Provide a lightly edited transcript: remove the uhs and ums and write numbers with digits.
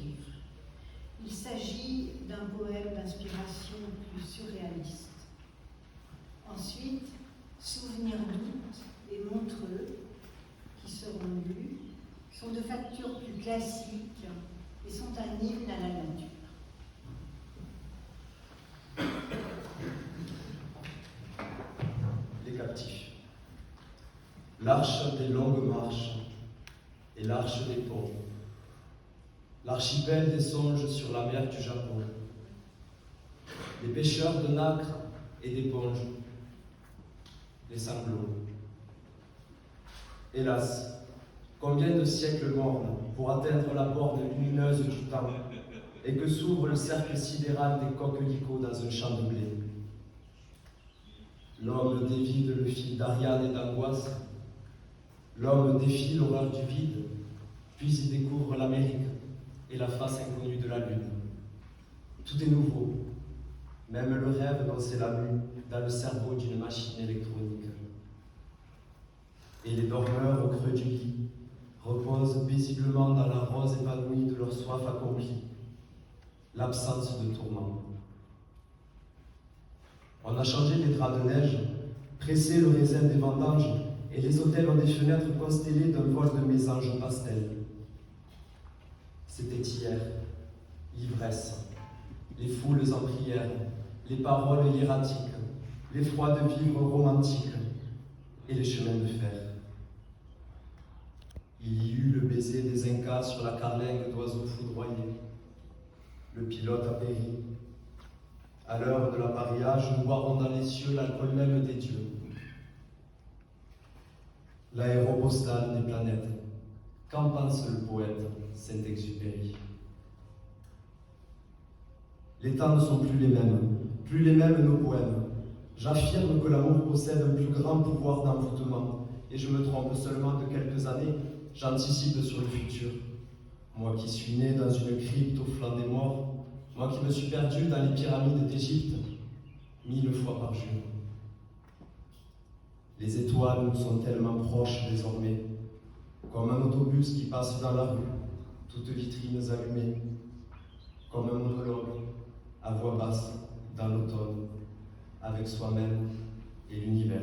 Vésuve. Il s'agit d'un poème d'inspiration plus surréaliste. Ensuite, Souvenirs d'août et Montreux, qui seront lus, sont de facture plus classique et sont un hymne à la nature. Les captifs. L'arche des longues marches et l'arche des ponts. L'archipel des songes sur la mer du Japon. Les pêcheurs de nacre et d'éponges. Les sanglots. Hélas, combien de siècles mornes pour atteindre la borne lumineuse du temps et que s'ouvre le cercle sidéral des coquelicots dans un champ de blé. L'homme dévide le fil d'Ariane et d'angoisse. L'homme défie l'horreur du vide, puis il découvre l'Amérique et la face inconnue de la Lune. Tout est nouveau, même le rêve dont c'est la mue dans le cerveau d'une machine électronique. Et les dormeurs au creux du lit reposent paisiblement dans la rose épanouie de leur soif accomplie, l'absence de tourment. On a changé les draps de neige, pressé le raisin des vendanges, et les hôtels ont des fenêtres constellées d'un vol de mésanges pastel. C'était hier, l'ivresse, les foules en prière, les paroles hiératiques, les froids de vivre romantiques et les chemins de fer. Il y eut le baiser des Incas sur la carlingue d'oiseaux foudroyés. Le pilote a péri. À l'heure de l'appareillage, nous boirons dans les cieux l'alcool même des dieux. L'aéropostale des planètes. Qu'en pense le poète Saint-Exupéry? Les temps ne sont plus les mêmes nos poèmes. J'affirme que l'amour possède un plus grand pouvoir d'envoûtement, et je me trompe seulement de quelques années, j'anticipe sur le futur. Moi qui suis né dans une crypte au flanc des morts, moi qui me suis perdu dans les pyramides d'Égypte, 1000 fois par jour. Les étoiles nous sont tellement proches désormais, comme un autobus qui passe dans la rue, toutes vitrines allumées, comme un monologue à voix basse dans l'automne, avec soi-même et l'univers.